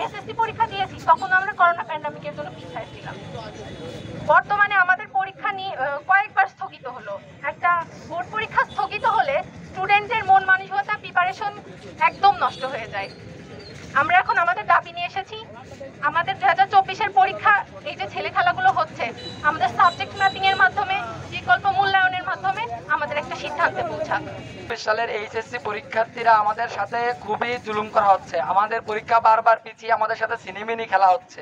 SSC পরীক্ষা দিয়েছি তখন আমরা করোনা প্যান্ডামিকের জন্য পিছায় ছিলাম। বর্তমানে আমাদের পরীক্ষা নিয়ে কয়েকবার স্থগিত হলো। একটা বোর্ড পরীক্ষা স্থগিত হলে স্টুডেন্টদের মন মানসিকতা প্রিপারেশন একদম নষ্ট হয়ে যায়। আমরা এখন আমাদের দাবি নিয়ে এসেছি, আমাদের 2024-এর পরীক্ষা এই যে ছেলে খেলাগুলো হচ্ছে, আমাদের সাবজেক্ট ম্যাপিং এর মাধ্যমে, বিকল্প মূল্যায়নের মাধ্যমে আমাদের একটা সিদ্ধান্তে পৌঁছাক। সালের এইচএসসি পরীক্ষার্থীরা আমাদের সাথে খুবই জুলুম করা হচ্ছে। আমাদের পরীক্ষা বারবার পিছিয়ে আমাদের সাথে সিনেমিনি খেলা হচ্ছে।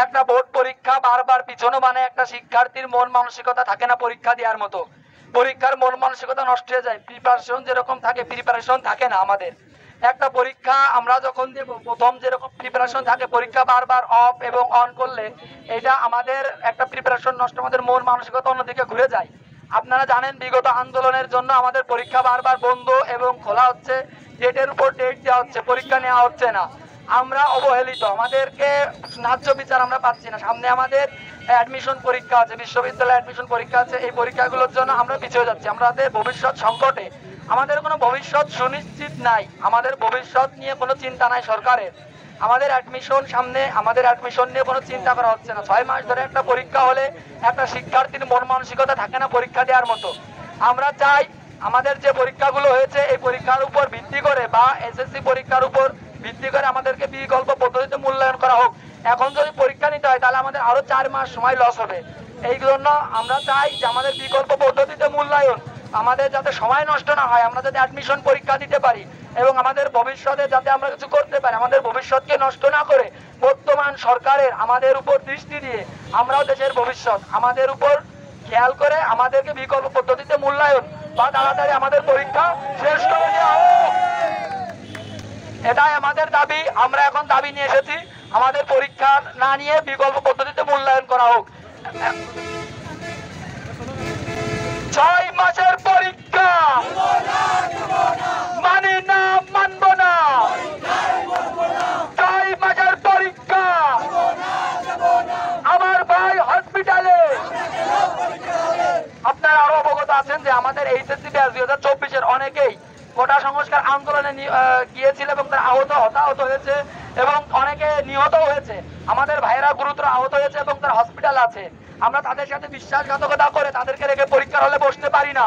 একটা বোর্ড পরীক্ষা বারবার পিছনো মানে একটা শিক্ষার্থীর মন মানসিকতা থাকে না পরীক্ষা দেওয়ার মতো। পরীক্ষার মন মানসিকতা নষ্ট হয়ে যায়, প্রিপারেশন যেরকম থাকে প্রিপারেশন থাকে না। আমাদের একটা পরীক্ষা আমরা যখন দেব প্রথম যেরকম প্রিপারেশন থাকে, পরীক্ষা বারবার অফ এবং অন করলে এটা আমাদের একটা প্রিপারেশন নষ্ট, আমাদের মন মানসিকতা অন্যদিকে ঘুরে যায়। আপনারা জানেন বিগত আন্দোলনের জন্য আমাদের পরীক্ষা বারবার বন্ধ এবং খোলা হচ্ছে, ডেটের উপর ডেট দেওয়া হচ্ছে, পরীক্ষা নেওয়া হচ্ছে না। আমরা অবহেলিত, আমাদেরকে ন্যায্য বিচার আমরা পাচ্ছি না। সামনে আমাদের অ্যাডমিশন পরীক্ষা আছে, বিশ্ববিদ্যালয়ে অ্যাডমিশন পরীক্ষা আছে, এই পরীক্ষাগুলোর জন্য আমরা পিছিয়ে যাচ্ছি। আমাদের ভবিষ্যৎ সংকটে, আমাদের কোনো ভবিষ্যৎ সুনিশ্চিত নাই, আমাদের ভবিষ্যৎ নিয়ে কোনো চিন্তা নাই সরকারের। আমাদের অ্যাডমিশন সামনে, আমাদের অ্যাডমিশন নিয়ে কোনো চিন্তা করা হচ্ছে না। 6 মাস ধরে একটা পরীক্ষা হলে একটা শিক্ষার্থীর মন মানসিকতা থাকে না পরীক্ষা দেওয়ার মতো। আমরা চাই আমাদের যে পরীক্ষাগুলো হয়েছে এই পরীক্ষার উপর ভিত্তি করে বা এসএসসি পরীক্ষার উপর ভিত্তি করে আমাদেরকে বিকল্প পদ্ধতিতে মূল্যায়ন করা হোক। এখন যদি পরীক্ষা নিতে হয় তাহলে আমাদের আরো 4 মাস সময় লস হবে। এই জন্য আমরা চাই যে আমাদের বিকল্প পদ্ধতিতে মূল্যায়ন, আমাদের যাতে সময় নষ্ট না হয়, আমরা যাতে অ্যাডমিশন পরীক্ষা দিতে পারি এবং আমাদের ভবিষ্যতে যাতে আমরা কিছু করতে পারি, আমাদের ভবিষ্যৎকে নষ্ট না করে বর্তমান সরকারের আমাদের উপর দৃষ্টি দিয়ে আমরাও দেশের ভবিষ্যৎ আমাদের উপর খেয়াল করে আমাদেরকে বিকল্প পদ্ধতিতে মূল্যায়ন বা তাড়াতাড়ি আমাদের পরীক্ষা শেষ করে দেওয়া হোক। এটাই আমাদের দাবি। আমরা এখন দাবি নিয়ে এসেছি আমাদের পরীক্ষা না নিয়ে বিকল্প পদ্ধতিতে মূল্যায়ন করা হোক। 6 মাসের পরীক্ষা মানি না, মানব না। 6 মাসের পরীক্ষা আমার ভাই হসপিটালে। আপনারা আরো অবগত আছেন যে আমাদের এইচএসসি ব্যাচ 2024-এর অনেকেই কোটা সংস্কার আন্দোলনে গিয়েছিল এবং তারা হতাহত হয়েছে এবং অনেকে নিহত হয়েছে। আমাদের ভাইয়েরা গুরুতর আহত হয়েছে এবং তারা হসপিটাল আছে। আমরা তাদের সাথে বিশ্বাসঘাতকতা করে তাদেরকে রেখে পরীক্ষার হলে বসতে পারি না।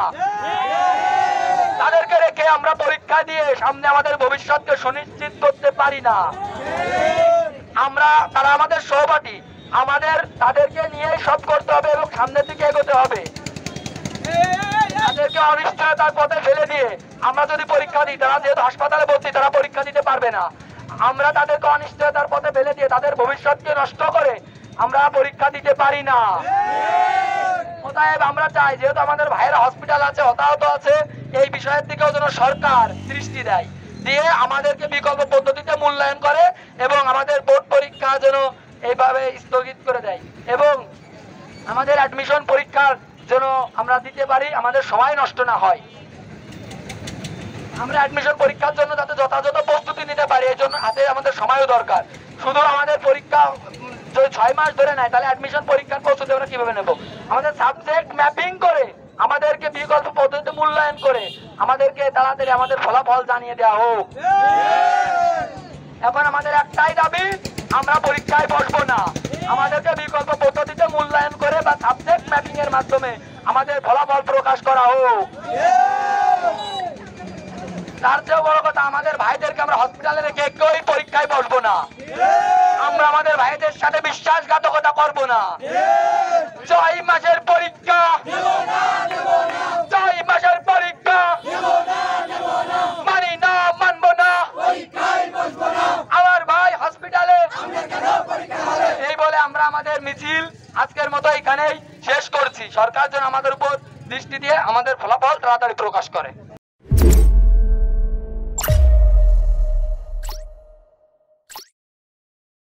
তাদেরকে রেখে আমরা পরীক্ষা দিয়ে সামনে আমাদের ভবিষ্যৎকে সুনিশ্চিত করতে পারি না। তারা আমাদের সহপাঠী, আমাদের তাদেরকে নিয়ে সব করতে হবে এবং সামনের দিকে এগোতে হবে। তাদেরকে অনিশ্চয়তার পথে ফেলে দিয়ে আমরা যদি পরীক্ষা দিই, তারা যেহেতু হাসপাতালে ভর্তি তারা পরীক্ষা দিতে পারবে না। আমরা তাদেরকে অনিশ্চয়তার পথে ফেলে দিয়ে তাদের ভবিষ্যৎকে নষ্ট করে আমরা পরীক্ষা দিতে পারি না। অতএব আমরা চাই যেহেতু আমাদের ভাইয়েরা হসপিটাল আছে, হতাহত আছে, এই বিষয়ের দিকেও যেন সরকার দৃষ্টি দেয়, দিয়ে আমাদেরকে বিকল্প পদ্ধতিতে মূল্যায়ন করে এবং আমাদের বোর্ড পরীক্ষা যেন এইভাবে স্থগিত করে দেয় এবং আমাদের অ্যাডমিশন পরীক্ষার যেন আমরা দিতে পারি, আমাদের সময় নষ্ট না হয়। আমরা অ্যাডমিশন পরীক্ষার জন্য যাতে যথাযথ প্রস্তুতি নিতে পারি, এই জন্য হাতে আমাদের সময়ও দরকার। শুধু আমাদের পরীক্ষা যদি 6 মাস ধরে নেয় তাহলে অ্যাডমিশন পরীক্ষার প্রস্তুতি আমরা কিভাবে নেব? আমাদের সাবজেক্ট ম্যাপিং করে আমাদেরকে বিকল্প পদ্ধতিতে মূল্যায়ন করে আমাদেরকে তাড়াতাড়ি আমাদের ফলাফল জানিয়ে দেওয়া হোক। এখন আমাদের একটাই দাবি, আমরা পরীক্ষায় বসবো না, আমাদেরকে বিকল্প পদ্ধতিতে মূল্যায়ন করে বা সাবজেক্ট ম্যাপিং এর মাধ্যমে আমাদের ফলাফল প্রকাশ করা হোক। তার চেয়েও বড় কথা, আমাদের ভাইদেরকে আমরা হসপিটালে রেখে কেউই পরীক্ষায় বসবো না। আমরা আমাদের ভাইদের সাথে বিশ্বাসঘাতকতা করবো না। 6 মাসের পরীক্ষা, 6 মাসের পরীক্ষা মানি না, মানব না। আমার ভাই হসপিটালে। এই বলে আমরা আমাদের মিছিল আজকের মতো এখানেই শেষ করছি। সরকার যেন আমাদের উপর দৃষ্টি দিয়ে আমাদের ফলাফল তাড়াতাড়ি প্রকাশ করে।